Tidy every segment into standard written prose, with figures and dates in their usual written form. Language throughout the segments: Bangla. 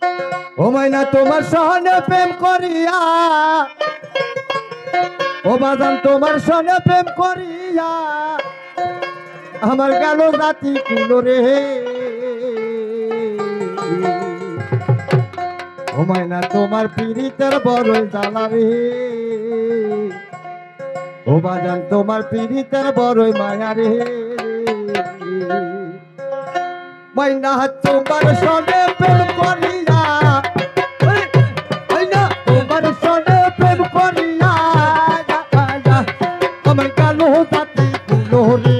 ও মাইনা তোমার সহনে প্রেম করিয়া, ও বাজান তোমার সহনে প্রেম করিয়া আমার গেল জাতি কুলো রে। ও মাইনা তোমার পীড়িতের বড়ই জ্বালা রে। ও বাজান তোমার পীড়িতের বড়ই মায়া রে। মাইনা তোমার সনে প্রেম করিয়া, মাইনা তোমার সনে প্রেম করিয়া আমার গেল জাতি কুলো রে।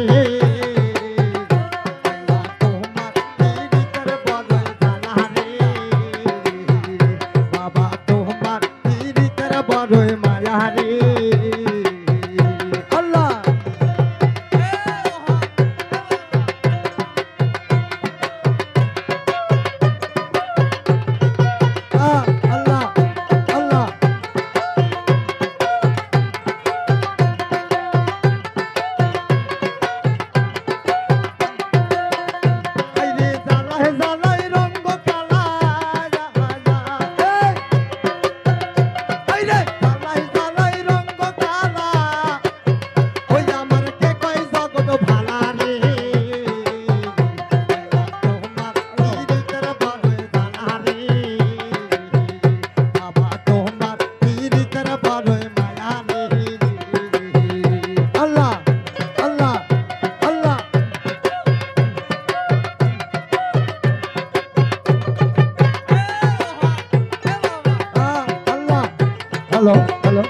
Hello, hello.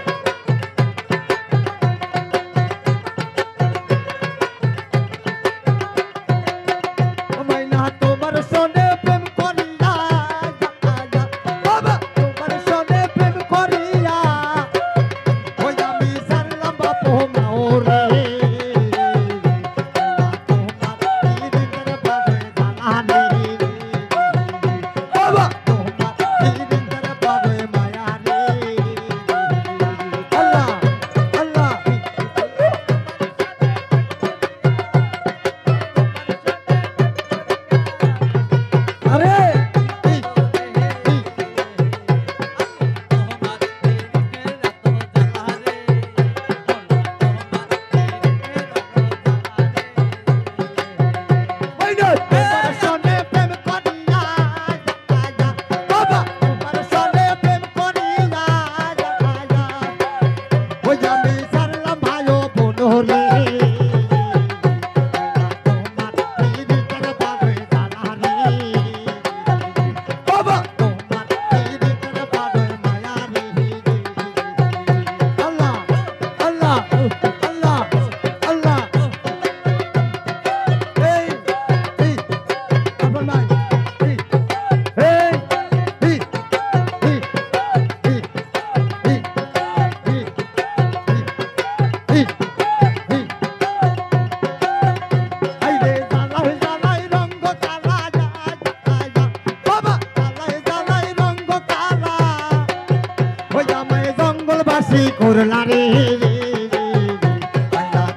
করলা রে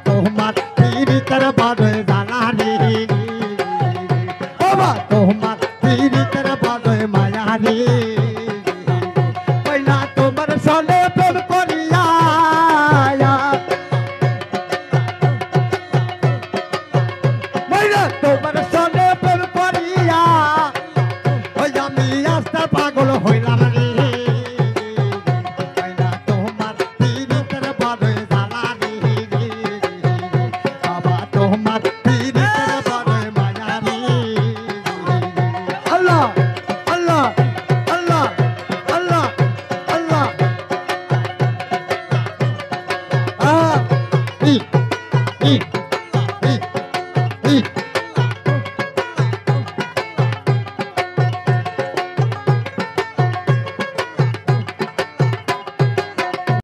তোমার পীড়িতের বড় জ্বালা রে। বাবা তোমার পীড়িতের বড় মায়া রে। পয়লা তোমার সনে প্রেম করিয়া, পয়লা তোমার সনে প্রেম করিয়া ওই আমি আস্তে পাগল হইলাম রে।